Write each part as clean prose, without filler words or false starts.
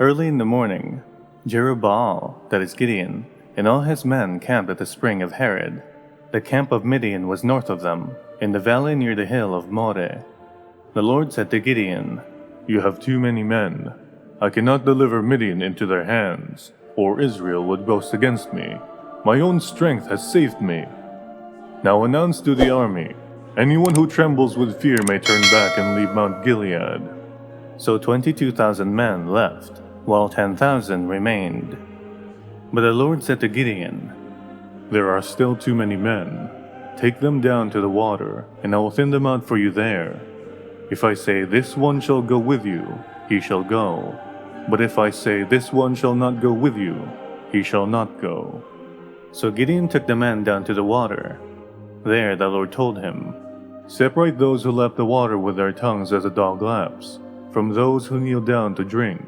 Early in the morning, Jerub-Baal, that is Gideon, and all his men camped at the spring of Harod. The camp of Midian was north of them, in the valley near the hill of Moreh. The Lord said to Gideon, "You have too many men. I cannot deliver Midian into their hands, or Israel would boast against me. My own strength has saved me. Now announce to the army, anyone who trembles with fear may turn back and leave Mount Gilead." So 22,000 men left, while 10,000 remained. But the Lord said to Gideon, "There are still too many men. Take them down to the water, and I will thin them out for you there. If I say, 'This one shall go with you,' he shall go. But if I say, 'This one shall not go with you,' he shall not go." So Gideon took the men down to the water. There the Lord told him, "Separate those who lap the water with their tongues as a dog laps, from those who kneel down to drink."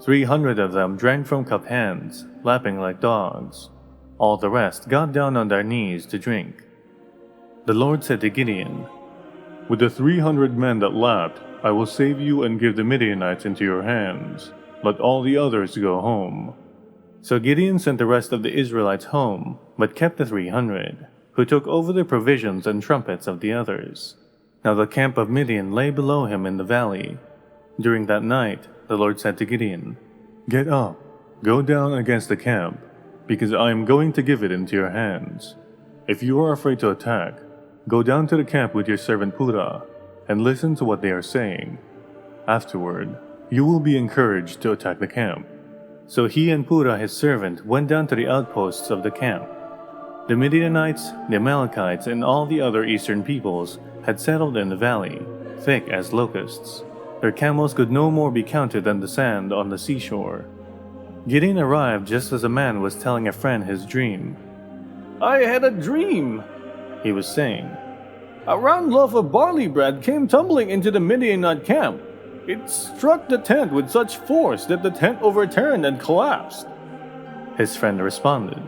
300 of them drank from cup hands, lapping like dogs. All the rest got down on their knees to drink. The Lord said to Gideon, "With the 300 men that lapped, I will save you and give the Midianites into your hands. Let all the others go home." So Gideon sent the rest of the Israelites home, but kept the 300, who took over the provisions and trumpets of the others. Now the camp of Midian lay below him in the valley. During that night, the Lord said to Gideon, "Get up, go down against the camp, because I am going to give it into your hands. If you are afraid to attack, go down to the camp with your servant Purah, and listen to what they are saying. Afterward, you will be encouraged to attack the camp." So he and Purah his servant went down to the outposts of the camp. The Midianites, the Amalekites, and all the other eastern peoples had settled in the valley, thick as locusts. Their camels could no more be counted than the sand on the seashore. Gideon arrived just as a man was telling a friend his dream. "I had a dream," he was saying. "A round loaf of barley bread came tumbling into the Midianite camp. It struck the tent with such force that the tent overturned and collapsed." His friend responded,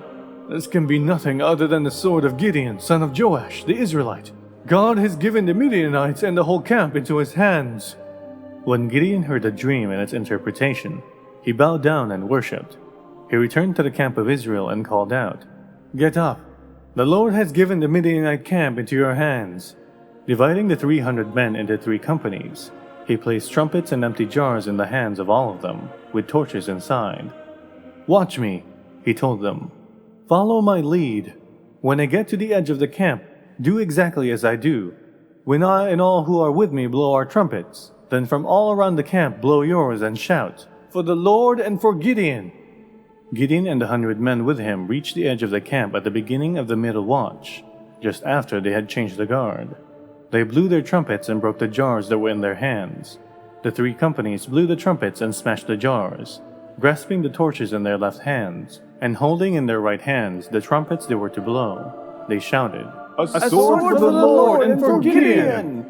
"This can be nothing other than the sword of Gideon, son of Joash, the Israelite. God has given the Midianites and the whole camp into his hands." When Gideon heard the dream and its interpretation, he bowed down and worshipped. He returned to the camp of Israel and called out, "Get up! The Lord has given the Midianite camp into your hands." Dividing the 300 men into 3 companies, he placed trumpets and empty jars in the hands of all of them, with torches inside. "Watch me," he told them. "Follow my lead. When I get to the edge of the camp, do exactly as I do. When I and all who are with me blow our trumpets, then from all around the camp blow yours and shout, 'For the Lord and for Gideon!'" Gideon and the 100 men with him reached the edge of the camp at the beginning of the middle watch, just after they had changed the guard. They blew their trumpets and broke the jars that were in their hands. The 3 companies blew the trumpets and smashed the jars, grasping the torches in their left hands, and holding in their right hands the trumpets they were to blow. They shouted, A sword for the Lord and for Gideon!"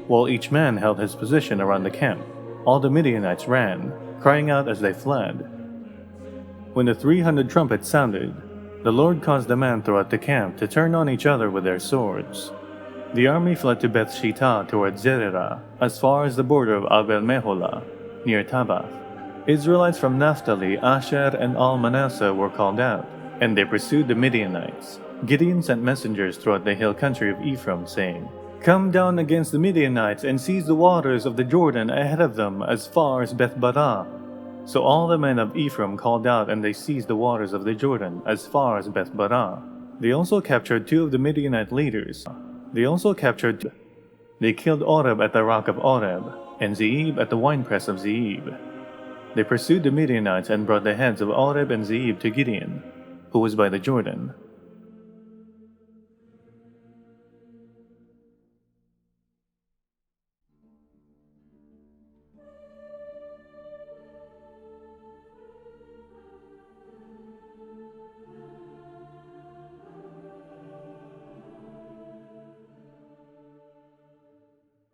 While each man held his position around the camp, all the Midianites ran, crying out as they fled. When the 300 trumpets sounded, the Lord caused the men throughout the camp to turn on each other with their swords. The army fled to Beth-shittah towards Zererah, as far as the border of Abel-meholah, near Tabath. Israelites from Naphtali, Asher, and all Manasseh were called out, and they pursued the Midianites. Gideon sent messengers throughout the hill country of Ephraim, saying, "Come down against the Midianites and seize the waters of the Jordan ahead of them as far as Beth-barah." So all the men of Ephraim called out, and they seized the waters of the Jordan as far as Beth-barah. They also captured 2 of the Midianite leaders. They killed Oreb at the rock of Oreb, and Zeeb at the winepress of Zeeb. They pursued the Midianites and brought the heads of Oreb and Zeeb to Gideon, who was by the Jordan.